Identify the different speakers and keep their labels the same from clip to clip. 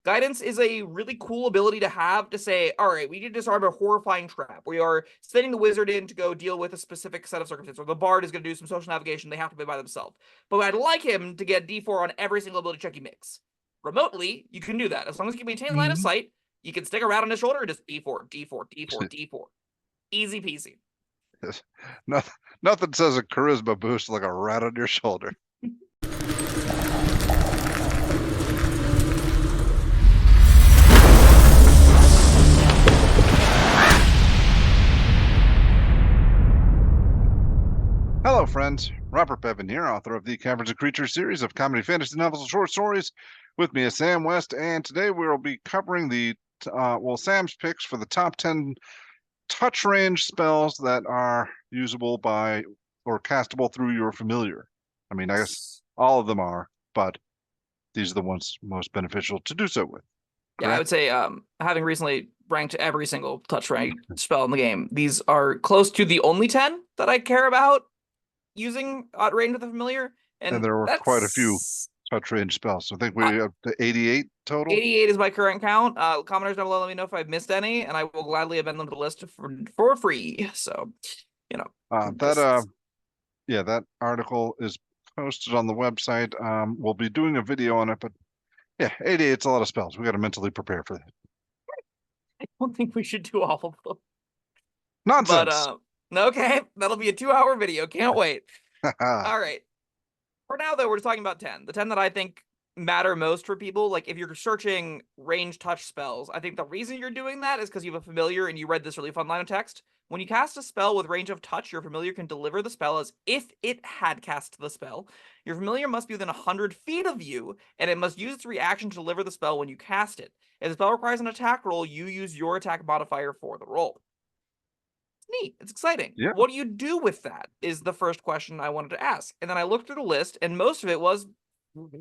Speaker 1: Guidance is a really cool ability to have to say, all right, we need to disarm a horrifying trap. We are sending the wizard in to go deal with a specific set of circumstances, or the bard is going to do some social navigation. They have to be by themselves. But I'd like him to get D4 on every single ability check he makes. Remotely, you can do that. As long as you can maintain line of sight, you can stick a rat on his shoulder and just D4, D4, D4, D4. Easy peasy.
Speaker 2: Nothing says a charisma boost like a rat on your shoulder. Hello, friends. Robert Bevan here, author of the Caverns Creatures series of comedy, fantasy novels, and short stories. With me is Sam West, and today we will be covering Sam's picks for the top 10 touch range spells that are usable by or castable through your familiar. I mean, I guess all of them are, but these are the ones most beneficial to do so with.
Speaker 1: Yeah, I would say, having recently ranked every single touch rank spell in the game, these are close to the only 10 that I care about using at range with the familiar.
Speaker 2: And there were quite a few touch range spells. So I think we have the 88 total.
Speaker 1: 88 is my current count. Commenters down below, let me know if I've missed any, and I will gladly amend them to the list for free. So, you know.
Speaker 2: That article is posted on the website. We'll be doing a video on it, but yeah, 88's a lot of spells. We got to mentally prepare for that.
Speaker 1: I don't think we should do all of them.
Speaker 2: Nonsense.
Speaker 1: But, okay, that'll be a 2-hour video. Can't wait. All right. For now, though, we're just talking about 10. The 10 that I think matter most for people. Like, if you're searching range touch spells, I think the reason you're doing that is because you have a familiar and you read this really fun line of text. When you cast a spell with range of touch, your familiar can deliver the spell as if it had cast the spell. Your familiar must be within 100 feet of you, and it must use its reaction to deliver the spell when you cast it. If the spell requires an attack roll, you use your attack modifier for the roll. It's neat. It's exciting.
Speaker 2: Yeah.
Speaker 1: What do you do with that is the first question I wanted to ask. And then I looked through the list, and most of it was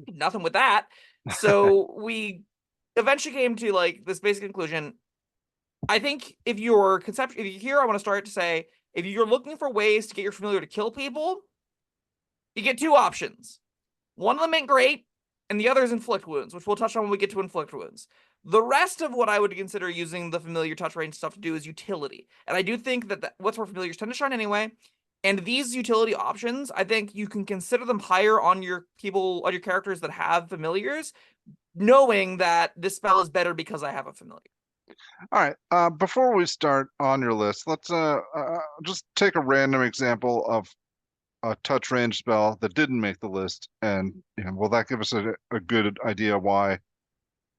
Speaker 1: nothing with that. So we eventually came to like this basic conclusion. I think if you're here, I want to start to say, if you're looking for ways to get your familiar to kill people, you get two options. One of them ain't great, and the other is inflict wounds, which we'll touch on when we get to inflict wounds. The rest of what I would consider using the familiar touch range stuff to do is utility. And I do think that what's where familiars tend to shine anyway. And these utility options, I think you can consider them higher on your characters that have familiars, knowing that this spell is better because I have a familiar.
Speaker 2: All right. Before we start on your list, let's just take a random example of a touch range spell that didn't make the list, and will that give us a good idea why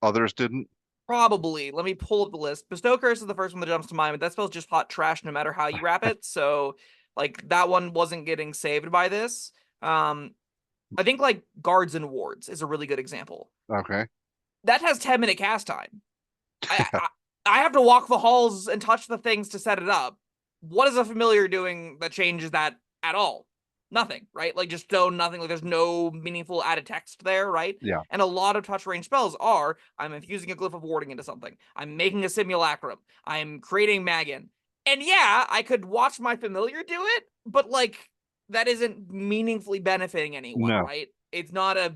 Speaker 2: others didn't?
Speaker 1: Probably. Let me pull up the list. Bestow Curse is the first one that jumps to mind, but that spell's just hot trash no matter how you wrap it. So, like, that one wasn't getting saved by this. I think, like, Guards and Wards is a really good example.
Speaker 2: Okay.
Speaker 1: That has 10-minute cast time. I have to walk the halls and touch the things to set it up. What is a familiar doing that changes that at all? Nothing, right? Like, just nothing. Like, there's no meaningful added text there, right?
Speaker 2: Yeah.
Speaker 1: And a lot of touch range spells are, I'm infusing a glyph of warding into something. I'm making a simulacrum. I'm creating Maggin. And yeah, I could watch my familiar do it, but, like, that isn't meaningfully benefiting anyone, right? It's not a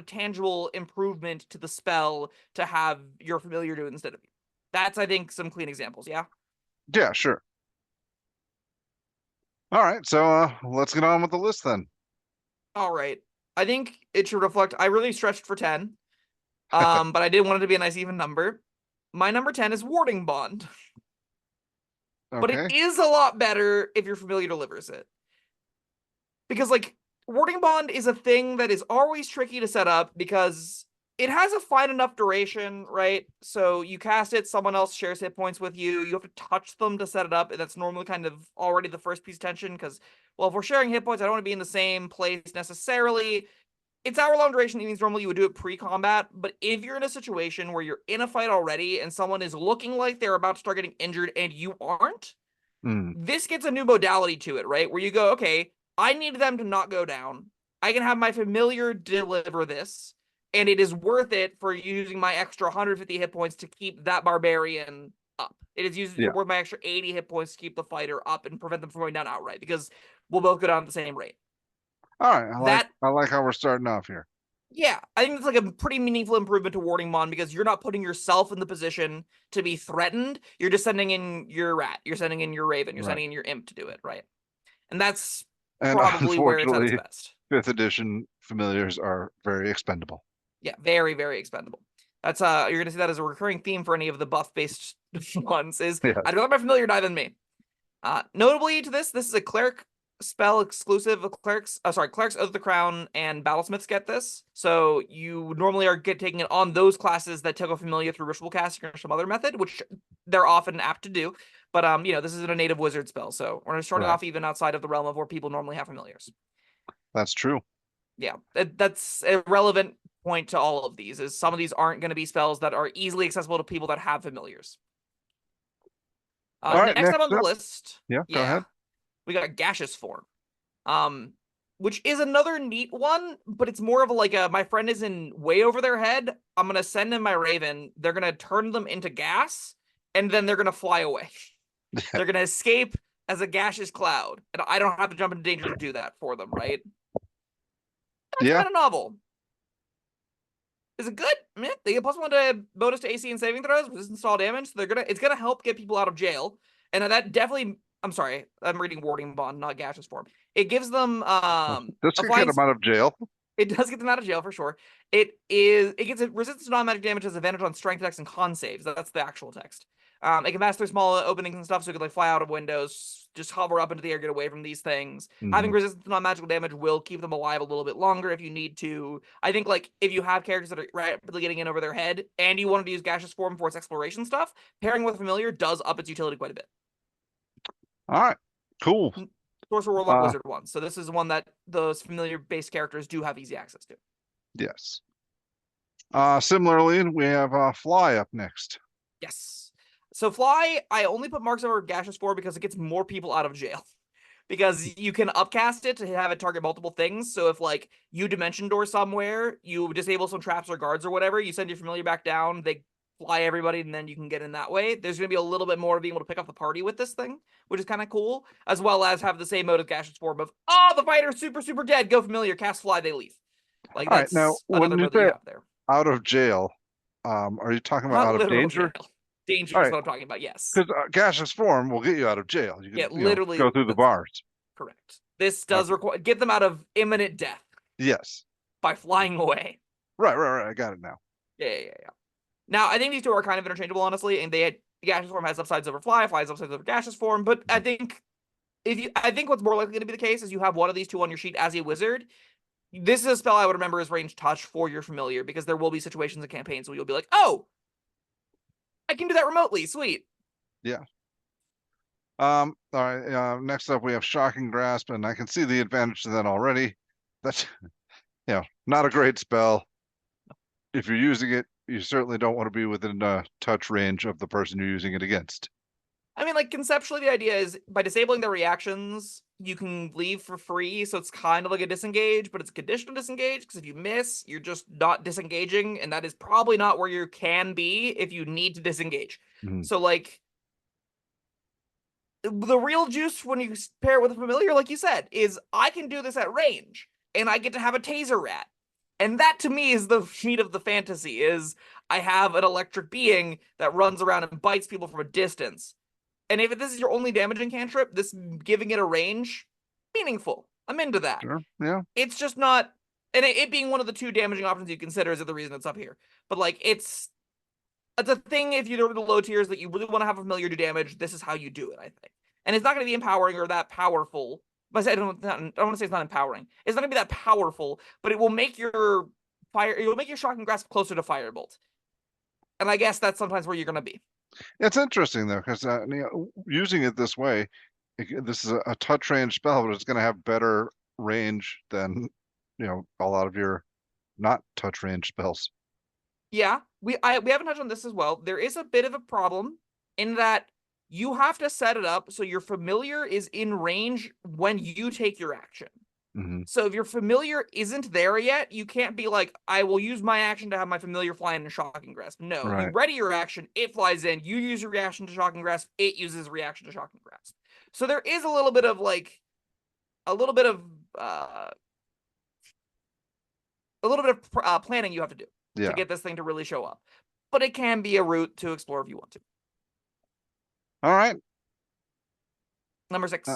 Speaker 1: tangible improvement to the spell to have your familiar do it instead of you. That's, I think, some clean examples, yeah?
Speaker 2: Yeah, sure. All right, so let's get on with the list then.
Speaker 1: All right. I think it should reflect, I really stretched for 10, but I did want it to be a nice even number. My number 10 is Warding Bond. Okay. But it is a lot better if your familiar delivers it. Because, like, Warding Bond is a thing that is always tricky to set up because it has a fine enough duration, right? So you cast it, someone else shares hit points with you. You have to touch them to set it up. And that's normally kind of already the first piece of tension because, well, if we're sharing hit points, I don't want to be in the same place necessarily. It's hour-long duration. It means normally you would do it pre-combat. But if you're in a situation where you're in a fight already and someone is looking like they're about to start getting injured and you aren't, this gets a new modality to it, right? Where you go, okay, I need them to not go down. I can have my familiar deliver this. And it is worth it for using my extra 150 hit points to keep that barbarian up. It is worth my extra 80 hit points to keep the fighter up and prevent them from going down outright because we'll both go down at the same rate.
Speaker 2: All right, I like how we're starting off here.
Speaker 1: Yeah, I think it's like a pretty meaningful improvement to Warding Bond because you're not putting yourself in the position to be threatened. You're just sending in your rat, you're sending in your raven, you're
Speaker 2: Right.
Speaker 1: sending in your imp to do it, right? And that's
Speaker 2: And
Speaker 1: probably where it's at its
Speaker 2: unfortunately,
Speaker 1: best.
Speaker 2: 5th edition familiars are very expendable.
Speaker 1: Yeah, very, very expendable. That's you're gonna see that as a recurring theme for any of the buff-based ones. Is
Speaker 2: Yeah.
Speaker 1: I'd rather my familiar die than me. Notably to this is a cleric spell exclusive of clerics. Clerics of the Crown and battlesmiths get this. So you normally are taking it on those classes that took a familiar through ritual casting or some other method, which they're often apt to do. But this isn't a native wizard spell, so we're starting
Speaker 2: Right.
Speaker 1: off even outside of the realm of where people normally have familiars.
Speaker 2: That's true.
Speaker 1: Yeah, that's a relevant point to all of these. Is some of these aren't going to be spells that are easily accessible to people that have familiars.
Speaker 2: All right,
Speaker 1: Next up
Speaker 2: next
Speaker 1: on the
Speaker 2: up.
Speaker 1: list,
Speaker 2: Yeah, go
Speaker 1: yeah,
Speaker 2: ahead.
Speaker 1: we got gaseous form, which is another neat one, but it's more of my friend is in way over their head. I'm gonna send in my raven. They're gonna turn them into gas, and then they're gonna fly away. They're gonna escape as a gaseous cloud, and I don't have to jump into danger to do that for them, right? That's
Speaker 2: Yeah.
Speaker 1: kind of novel. Is it good? They get +1 to bonus to AC and saving throws, resistance to all damage. So it's gonna help get people out of jail, and that definitely. I'm sorry, I'm reading Warding Bond, not gaseous form. It gives them
Speaker 2: This
Speaker 1: a
Speaker 2: could get
Speaker 1: flying.
Speaker 2: them out of jail.
Speaker 1: It does get them out of jail for sure. It gets a resistance to non-magic damage, has advantage on strength checks and con saves. That's the actual text. It can pass through small openings and stuff, so it can fly out of windows, just hover up into the air, get away from these things. Having
Speaker 2: Mhm.
Speaker 1: resistance to non-magical damage will keep them alive a little bit longer if you need to. I think if you have characters that are rapidly getting in over their head and you wanted to use gaseous form for its exploration stuff, pairing with familiar does up its utility quite a bit.
Speaker 2: All right, cool.
Speaker 1: Sorcerer Warlock
Speaker 2: Uh,
Speaker 1: Wizard one. So this is one that those familiar based characters do have easy access to.
Speaker 2: yes. Similarly, we have Fly up next.
Speaker 1: Yes. So Fly, I only put marks over gaseous for because it gets more people out of jail. Because you can upcast it to have it target multiple things. So if you dimension door somewhere, you disable some traps or guards or whatever, you send your familiar back down, they fly everybody, and then you can get in that way. There's going to be a little bit more of being able to pick up the party with this thing, which is kind of cool, as well as have the same mode of gaseous form of, oh, the fighter's super, super dead, go familiar, cast Fly, they leave.
Speaker 2: All right, now
Speaker 1: That's
Speaker 2: when
Speaker 1: another
Speaker 2: you
Speaker 1: mode that you
Speaker 2: say
Speaker 1: have there.
Speaker 2: out of jail, are you talking about
Speaker 1: Not
Speaker 2: out of
Speaker 1: literal jail.
Speaker 2: danger?
Speaker 1: Danger
Speaker 2: All
Speaker 1: is
Speaker 2: right,
Speaker 1: what I'm talking about, yes.
Speaker 2: because gaseous form will get you out of jail. You
Speaker 1: Yeah,
Speaker 2: can,
Speaker 1: literally,
Speaker 2: go through the
Speaker 1: that's
Speaker 2: bars.
Speaker 1: correct. This does require get them out of imminent death
Speaker 2: Yes.
Speaker 1: by flying away.
Speaker 2: Right. I got it now.
Speaker 1: Yeah. Now, I think these two are kind of interchangeable, honestly, and gaseous form has upsides over fly has upsides over gaseous form, but I think what's more likely to be the case is you have one of these two on your sheet as a wizard. This is a spell I would remember as range touch for your familiar, because there will be situations in campaigns where you'll be like, oh, I can do that remotely. Sweet.
Speaker 2: Yeah. All right. Next up, we have Shocking Grasp, and I can see the advantage to that already. That's, not a great spell. If you're using it, you certainly don't want to be within touch range of the person you're using it against.
Speaker 1: I mean, conceptually, the idea is by disabling their reactions, you can leave for free. So it's kind of like a disengage, but it's a conditional disengage, because if you miss, you're just not disengaging. And that is probably not where you can be if you need to disengage.
Speaker 2: Mhm.
Speaker 1: So, the real juice when you pair it with a familiar, like you said, is I can do this at range, and I get to have a taser rat. And that to me is the meat of the fantasy, is I have an electric being that runs around and bites people from a distance. And if this is your only damaging cantrip, this giving it a range, meaningful. I'm into that.
Speaker 2: Sure. Yeah.
Speaker 1: It's just not, and it being one of the two damaging options you consider is the reason it's up here. But it's a thing if you're the low tiers that you really want to have a familiar do damage. This is how you do it, I think. And it's not going to be empowering or that powerful. But I don't want to say it's not empowering. It's not going to be that powerful, but it will make your Shocking Grasp closer to Firebolt. And I guess that's sometimes where you're going to be.
Speaker 2: It's interesting though, because using it this way, this is a touch range spell, but it's going to have better range than a lot of your not touch range spells.
Speaker 1: Yeah, we haven't touched on this as well. There is a bit of a problem in that you have to set it up so your familiar is in range when you take your action.
Speaker 2: Mm-hmm.
Speaker 1: So if your familiar isn't there yet, you can't be like, I will use my action to have my familiar fly in a Shocking Grasp. No, you
Speaker 2: Right.
Speaker 1: ready your action, it flies in, you use your reaction to Shocking Grasp, it uses reaction to Shocking Grasp. So there is a little bit of a little bit of planning you have to do
Speaker 2: Yeah.
Speaker 1: to get this thing to really show up. But it can be a route to explore if you want to.
Speaker 2: All right.
Speaker 1: Number 6,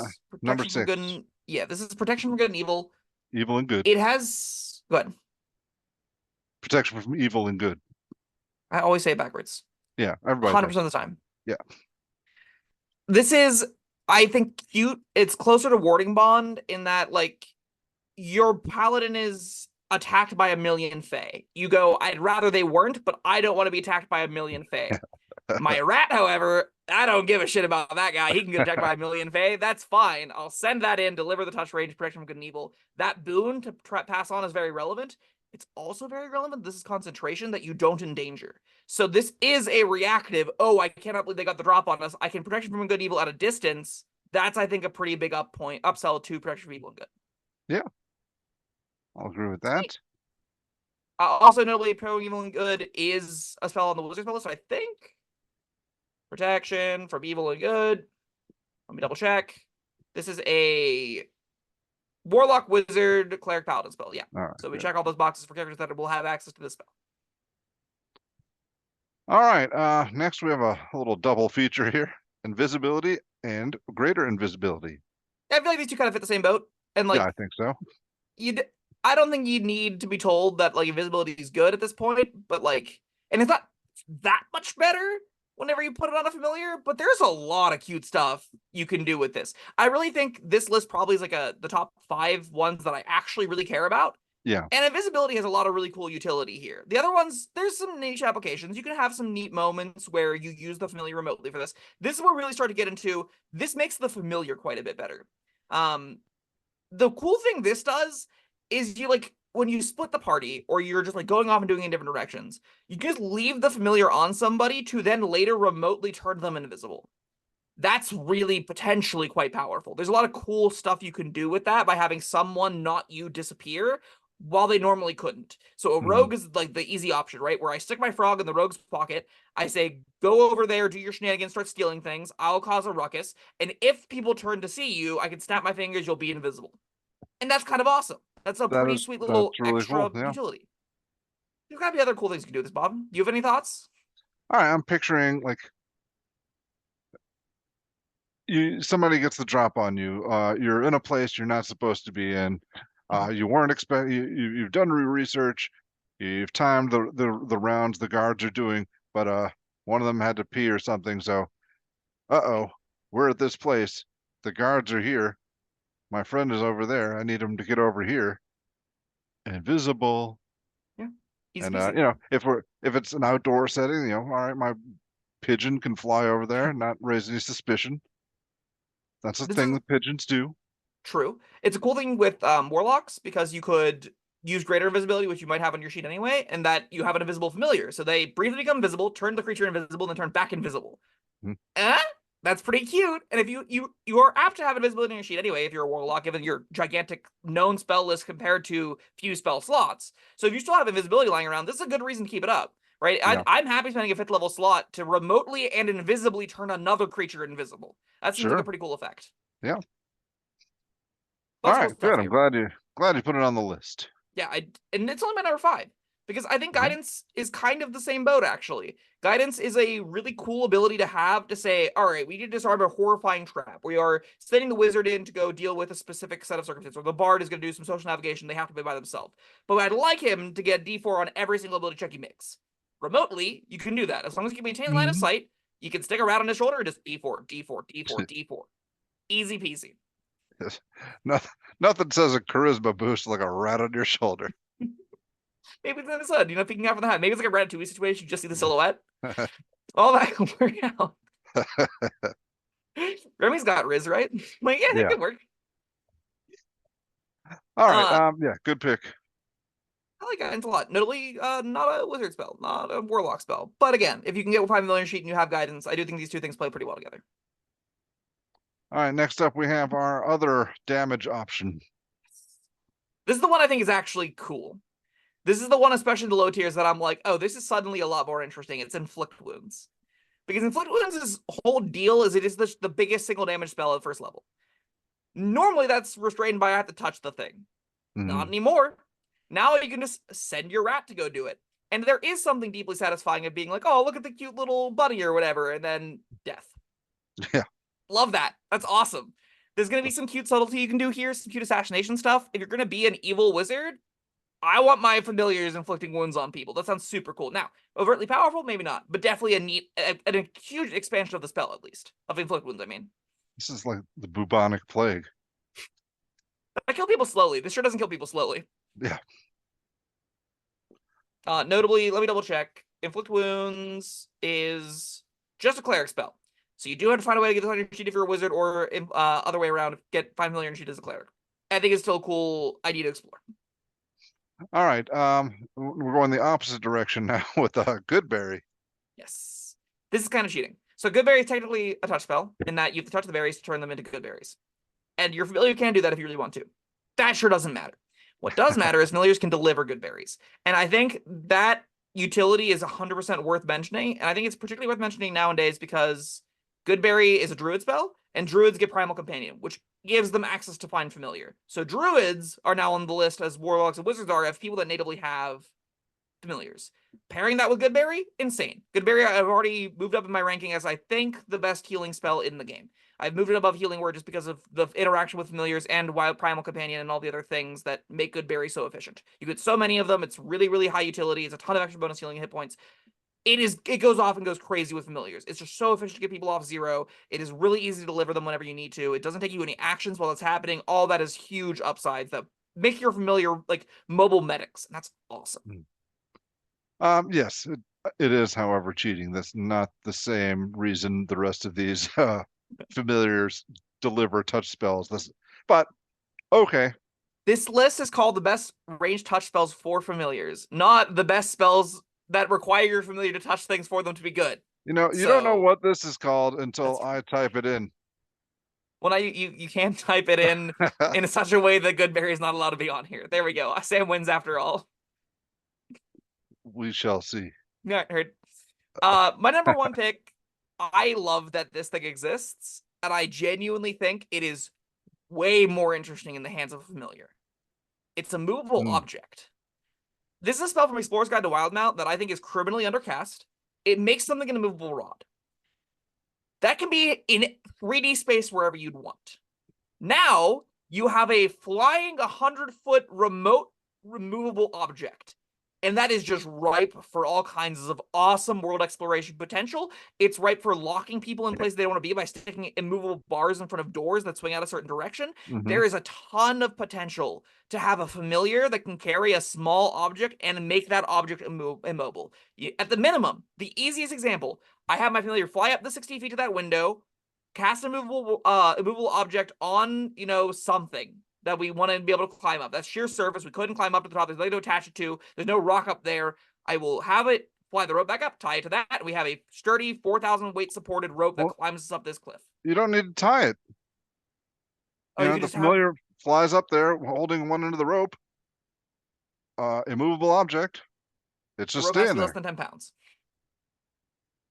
Speaker 2: number
Speaker 1: protection from good
Speaker 2: 6.
Speaker 1: and yeah, this is protection from good and evil.
Speaker 2: Evil and good.
Speaker 1: It has go ahead.
Speaker 2: Protection from evil and good.
Speaker 1: I always say it backwards.
Speaker 2: Yeah, everybody
Speaker 1: 100%
Speaker 2: does.
Speaker 1: of the time.
Speaker 2: Yeah.
Speaker 1: This is, I think, cute. It's closer to Warding Bond in that, like, your paladin is attacked by a million fae. You go, I'd rather they weren't, but I don't want to be attacked by a million fae. My rat, however, I don't give a shit about that guy. He can get attacked by a million fae. That's fine. I'll send that in, deliver the touch range, protection from good and evil. That boon to pass on is very relevant. It's also very relevant. This is concentration that you don't endanger. So this is a reactive, oh, I cannot believe they got the drop on us. I can protection from good and evil at a distance. That's, I think, a pretty big upsell to protection from evil and good.
Speaker 2: Yeah. I'll agree with that.
Speaker 1: Also, notably, Pro Evil and Good is a spell on the Wizard spell list, so I think protection from evil and good. Let me double check. This is a Warlock, Wizard, Cleric, Paladin spell. Yeah.
Speaker 2: All right,
Speaker 1: so we
Speaker 2: good.
Speaker 1: check all those boxes for characters that will have access to this spell.
Speaker 2: All right. Next, we have a little double feature here: invisibility and greater invisibility.
Speaker 1: I feel like these two kind of fit the same boat, and like
Speaker 2: Yeah, I think so.
Speaker 1: I don't think you need to be told that like invisibility is good at this point, but like, and it's not that much better whenever you put it on a familiar, but there's a lot of cute stuff you can do with this. I really think this list probably is like the top 5 ones that I actually really care about.
Speaker 2: Yeah.
Speaker 1: And invisibility has a lot of really cool utility here. The other ones, there's some niche applications. You can have some neat moments where you use the familiar remotely for this. This is where we really start to get into, this makes the familiar quite a bit better. The cool thing this does is you like, when you split the party or you're just like going off and doing it in different directions, you just leave the familiar on somebody to then later remotely turn them invisible. That's really potentially quite powerful. There's a lot of cool stuff you can do with that by having someone, not you, disappear while they normally couldn't. So a rogue is like the easy option, right? Where I stick my frog in the rogue's pocket, I say, go over there, do your shenanigans, start stealing things, I'll cause a ruckus, and if people turn to see you, I can snap my fingers, you'll be invisible. And that's kind of awesome. That's a pretty sweet little
Speaker 2: really
Speaker 1: extra
Speaker 2: cool. Yeah.
Speaker 1: utility. There's gotta be other cool things you can do with this, Bob. Do you have any thoughts?
Speaker 2: All right, I'm picturing like somebody gets the drop on you. You're in a place you're not supposed to be in. You weren't you've done research. You've timed the rounds the guards are doing, but one of them had to pee or something. So, we're at this place. The guards are here. My friend is over there. I need him to get over here. Invisible.
Speaker 1: Yeah.
Speaker 2: And if it's an outdoor setting, all right, my pigeon can fly over there and not raise any suspicion. That's a thing that pigeons do.
Speaker 1: True. It's a cool thing with warlocks because you could use greater invisibility, which you might have on your sheet anyway, and that you have an invisible familiar. So they briefly become invisible, turn the creature invisible, and then turn back invisible. That's pretty cute. And if you are apt to have invisibility on your sheet anyway, if you're a warlock, given your gigantic known spell list compared to few spell slots. So if you still have invisibility lying around, this is a good reason to keep it up, right?
Speaker 2: Yeah.
Speaker 1: I'm happy spending a 5th level slot to remotely and invisibly turn another creature invisible. That seems like a pretty cool effect.
Speaker 2: Yeah. All right, good. I'm glad you put it on the list.
Speaker 1: Yeah, and it's only my number 5 because I think guidance is kind of the same boat, actually. Guidance is a really cool ability to have to say, all right, we need to disarm a horrifying trap. We are sending the wizard in to go deal with a specific set of circumstances, or the bard is going to do some social navigation. They have to be by themselves. But I'd like him to get D4 on every single ability check he makes. Remotely, you can do that. As long as you can maintain line of sight, you can stick a rat on his shoulder and just D4, D4, D4, D4. Easy peasy.
Speaker 2: Yes. Nothing says a charisma boost like a rat on your shoulder.
Speaker 1: Maybe it's in his head, peeking out from the hat. Maybe it's like a Ratatouille situation. You just see the silhouette. All that can work out. Remy's got Riz, right? Like, yeah, that could work.
Speaker 2: All right. Yeah, good pick.
Speaker 1: I like guidance a lot. Notably, not a wizard spell, not a warlock spell. But again, if you can get 5 million sheet and you have guidance, I do think these two things play pretty well together.
Speaker 2: All right, next up we have our other damage option.
Speaker 1: This is the one I think is actually cool. This is the one, especially in the low tiers, that I'm like, oh, this is suddenly a lot more interesting. It's Inflict Wounds. Because Inflict Wounds' whole deal is it is the biggest single damage spell at first level. Normally, that's restrained by I have to touch the thing. Not anymore. Now you can just send your rat to go do it. And there is something deeply satisfying of being like, oh, look at the cute little bunny or whatever, and then death.
Speaker 2: Yeah.
Speaker 1: Love that. That's awesome. There's going to be some cute subtlety you can do here, some cute assassination stuff. If you're going to be an evil wizard, I want my familiars inflicting wounds on people. That sounds super cool. Now, overtly powerful, maybe not, but definitely a huge expansion of the spell, at least. Of inflict wounds, I mean.
Speaker 2: This is like the bubonic plague.
Speaker 1: I kill people slowly. This sure doesn't kill people slowly.
Speaker 2: Yeah.
Speaker 1: Notably, let me double check. Inflict wounds is just a cleric spell. So you do have to find a way to get this on your sheet if you're a wizard, or other way around, get 5 familiar on your sheet as a cleric. I think it's still a cool idea to explore.
Speaker 2: All right. We're going the opposite direction now with Goodberry.
Speaker 1: Yes. This is kind of cheating. So Goodberry is technically a touch spell, in that you have to touch the berries to turn them into good berries. And your familiar can do that if you really want to. That sure doesn't matter. What does matter is familiars can deliver good berries. And I think that utility is 100% worth mentioning. And I think it's particularly worth mentioning nowadays because Goodberry is a druid spell, and druids get Primal Companion, which gives them access to find familiar. So druids are now on the list as warlocks and wizards are of people that natively have familiars. Pairing that with Goodberry, insane. Goodberry, I've already moved up in my ranking as I think the best healing spell in the game. I've moved it above Healing Word just because of the interaction with familiars and Wild Primal Companion and all the other things that make Goodberry so efficient. You get so many of them. It's really, really high utility. It's a ton of extra bonus healing and hit points. It goes off and goes crazy with familiars. It's just so efficient to get people off 0. It is really easy to deliver them whenever you need to. It doesn't take you any actions while it's happening. All that is huge upsides that make your familiar like mobile medics, and that's awesome.
Speaker 2: Yes, it is, however, cheating. That's not the same reason the rest of these familiars deliver touch spells. But okay.
Speaker 1: This list is called the best ranged touch spells for familiars, not the best spells that require your familiar to touch things for them to be good.
Speaker 2: You don't know what this is called until I type it in.
Speaker 1: Well, now you can't type it in such a way that Goodberry is not allowed to be on here. There we go. Sam wins after all.
Speaker 2: We shall see.
Speaker 1: Yeah, I heard. My number 1 pick, I love that this thing exists, and I genuinely think it is way more interesting in the hands of a familiar. It's a movable object. This is a spell from Explorer's Guide to Wildmount that I think is criminally undercast. It makes something an immovable rod. That can be in 3D space wherever you'd want. Now, you have a flying 100-foot remote removable object. And that is just ripe for all kinds of awesome world exploration potential. It's ripe for locking people in places they don't want to be by sticking immovable bars in front of doors that swing out a certain direction. There is a ton of potential to have a familiar that can carry a small object and make that object immobile. At the minimum, the easiest example, I have my familiar fly up the 60 feet to that window, cast a immovable object on, something that we want to be able to climb up. That's sheer surface. We couldn't climb up to the top. There's nothing to attach it to. There's no rock up there. I will have it fly the rope back up, tie it to that. And we have a sturdy 4,000 weight supported rope that climbs us up this cliff.
Speaker 2: You don't need to tie it. The familiar flies up there holding one end of the rope. Immovable object. It's just staying there.
Speaker 1: Less than 10 pounds.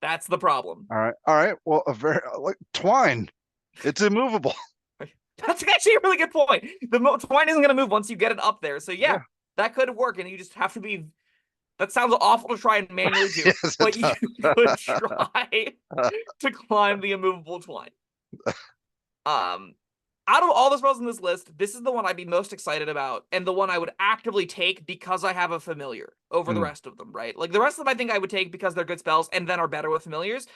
Speaker 1: That's the problem.
Speaker 2: All right. Well, twine. It's immovable.
Speaker 1: That's actually a really good point. The twine isn't going to move once you get it up there. So yeah, that could work. And you just have to be... That sounds awful to try and manually do.
Speaker 2: Yes,
Speaker 1: but you could try to climb the immovable twine. Out of all the spells in this list, this is the one I'd be most excited about. And the one I would actively take because I have a familiar over the rest of them, right? Like the rest of them I think I would take because they're good spells and then are better with familiars.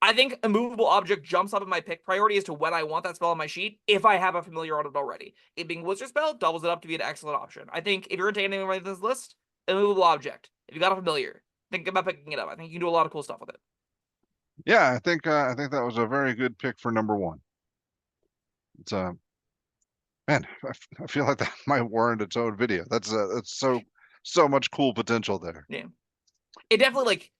Speaker 1: I think a movable object jumps up in my pick priority as to when I want that spell on my sheet if I have a familiar on it already. It being a wizard spell doubles it up to be an excellent option. I think if you're going to take anything from this list, a movable object. If you got a familiar, think about picking it up. I think you can do a lot of cool stuff with it.
Speaker 2: Yeah, I think that was a very good pick for number 1. It's man, I feel like that might warrant its own video. That's so much cool potential there.
Speaker 1: Yeah, it definitely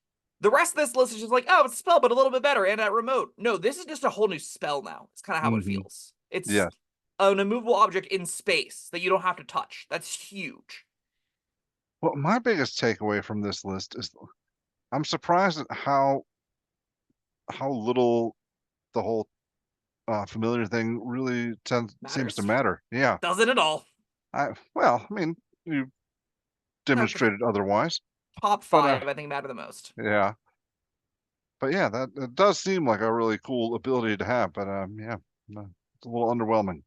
Speaker 1: the rest of this list is just like, oh, it's a spell, but a little bit better and at remote. No, this is just a whole new spell now. It's kind of how it feels. It's an immovable object in space that you don't have to touch. That's huge.
Speaker 2: Well, my biggest takeaway from this list is I'm surprised at how little the whole familiar thing really seems to matter. Yeah.
Speaker 1: Doesn't at all.
Speaker 2: I mean, you demonstrated otherwise.
Speaker 1: Top
Speaker 2: But
Speaker 1: 5, I think, matter the most.
Speaker 2: yeah. But yeah, that does seem like a really cool ability to have. But yeah, it's a little underwhelming.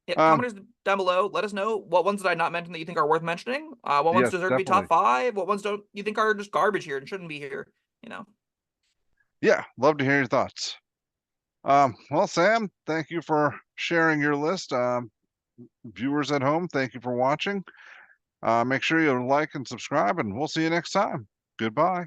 Speaker 1: Yeah, commenters down below, let us know what ones did I not mention that you think are worth mentioning. What ones
Speaker 2: Yes,
Speaker 1: deserve to be
Speaker 2: definitely.
Speaker 1: top 5? What ones don't you think are just garbage here and shouldn't be here? You know.
Speaker 2: Yeah, love to hear your thoughts. Well, Sam, thank you for sharing your list. Viewers at home, thank you for watching. Make sure you like and subscribe, and we'll see you next time. Goodbye.